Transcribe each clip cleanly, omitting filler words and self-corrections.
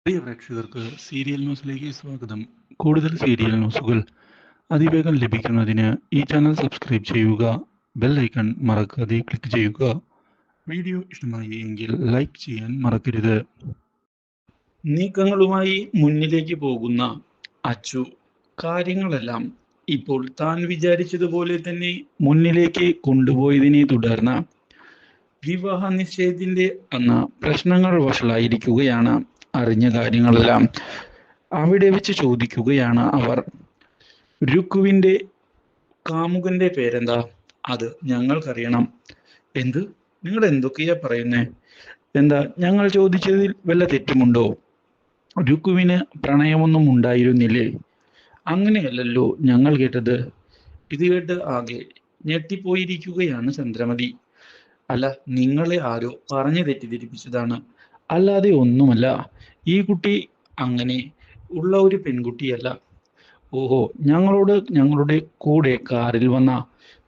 പ്രിയ പ്രേക്ഷകർക്ക് സീരിയൽ ന്യൂസിലേക്ക് സ്വാഗതം. കൂടുതൽ സീരിയൽ ന്യൂസുകൾ അതിവേഗം ലഭിക്കുന്നതിന് ഈ ചാനൽ സബ്സ്ക്രൈബ് ചെയ്യുക. ബെൽ ഐക്കൺ മറക്കാതെ ക്ലിക്ക് ചെയ്യുക. വീഡിയോ ഇഷ്ടമായി എങ്കിൽ ലൈക്ക് ചെയ്യാൻ മറക്കരുത്. നീക്കങ്ങളുമായി മുന്നിലേക്ക് പോകുന്ന അച്ചു കാര്യങ്ങളെല്ലാം ഇപ്പോൾ താൻ വിചാരിച്ചതുപോലെ തന്നെ മുന്നിലേക്ക് കൊണ്ടുപോയതിനെ തുടർന്ന് വിവാഹ നിശ്ചയത്തിന്റെ അന്ന് പ്രശ്നങ്ങൾ വഷളായിരിക്കുകയാണ്. അറിഞ്ഞ കാര്യങ്ങളെല്ലാം അവിടെ വെച്ച് ചോദിക്കുകയാണ് അവർ. രുക്കുവിന്റെ കാമുകന്റെ പേരെന്താ? അത് ഞങ്ങൾക്കറിയണം. എന്ത്? നിങ്ങൾ എന്തൊക്കെയാ പറയുന്നേ? എന്താ ഞങ്ങൾ ചോദിച്ചതിൽ വല്ല തെറ്റുമുണ്ടോ? രുക്കുവിന് പ്രണയമൊന്നും ഉണ്ടായിരുന്നില്ലേ? അങ്ങനെയല്ലല്ലോ ഞങ്ങൾ കേട്ടത്. ഇത് കേട്ട് ആകെ ഞെട്ടിപ്പോയിരിക്കുകയാണ് ചന്ദ്രമതി. അല്ല, നിങ്ങളെ ആരോ പറഞ്ഞു തെറ്റിദ്ധരിപ്പിച്ചതാണ്, അല്ലാതെ ഒന്നുമല്ല. ഈ കുട്ടി അങ്ങനെ ഉള്ള ഒരു പെൺകുട്ടിയല്ല. ഓഹോ, ഞങ്ങളുടെ കൂടെ കാറിൽ വന്ന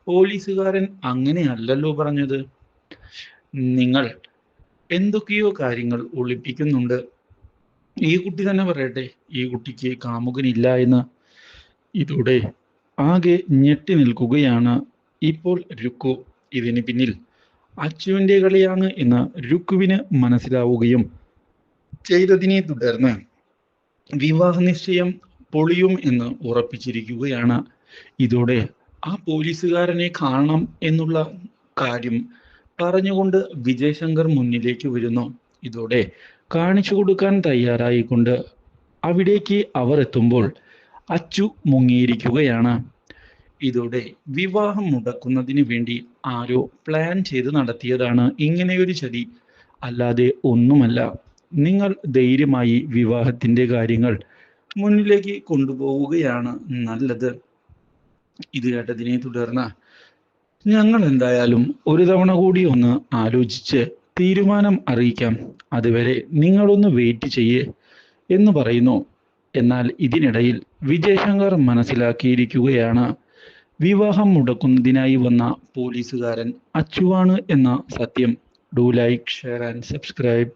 പോലീസുകാരൻ അങ്ങനെയല്ലല്ലോ പറഞ്ഞത്. നിങ്ങൾ എന്തൊക്കെയോ കാര്യങ്ങൾ ഒളിപ്പിക്കുന്നുണ്ട്. ഈ കുട്ടി തന്നെ പറയട്ടെ, ഈ കുട്ടിക്ക് കാമുകനില്ല എന്ന്. ഇതോടെ ആകെ ഞെട്ടി നിൽക്കുകയാണ് ഇപ്പോൾ രുക്കു. ഇതിന് പിന്നിൽ അച്ചുവിന്റെ കളിയാണ് എന്ന് രുക്കുവിന് മനസ്സിലാവുകയും ചെയ്തതിനെ തുടർന്ന് വിവാഹ നിശ്ചയം പൊളിയും എന്ന് ഉറപ്പിച്ചിരിക്കുകയാണ്. ഇതോടെ ആ പോലീസുകാരനെ കാണണം എന്നുള്ള കാര്യം പറഞ്ഞുകൊണ്ട് വിജയ് ശങ്കർ മുന്നിലേക്ക് വരുന്നു. ഇതോടെ കാണിച്ചു കൊടുക്കാൻ തയ്യാറായിക്കൊണ്ട് അവിടേക്ക് അവർ എത്തുമ്പോൾ അച്ചു മുങ്ങിയിരിക്കുകയാണ്. ഇതോടെ വിവാഹം മുടക്കുന്നതിന് വേണ്ടി ആരോ പ്ലാൻ ചെയ്ത് നടത്തിയതാണ് ഇങ്ങനെയൊരു ചതി, അല്ലാതെ ഒന്നുമല്ല. നിങ്ങൾ ധൈര്യമായി വിവാഹത്തിന്റെ കാര്യങ്ങൾ മുന്നിലേക്ക് കൊണ്ടുപോവുകയാണ് നല്ലത്. ഇത് കേട്ടതിനെ തുടർന്ന് ഞങ്ങൾ എന്തായാലും ഒരു തവണ കൂടി ഒന്ന് ആലോചിച്ച് തീരുമാനം അറിയിക്കാം. അതുവരെ നിങ്ങളൊന്ന് വെയിറ്റ് ചെയ്യേ എന്ന് പറയുന്നു. എന്നാൽ ഇതിനിടയിൽ വിജയശങ്കർ മനസ്സിലാക്കിയിരിക്കുകയാണ് വിവാഹം മുടക്കുന്നതിനായി വന്ന പോലീസുകാരൻ അച്ചുവാണ് എന്ന സത്യം. Do like, share and subscribe.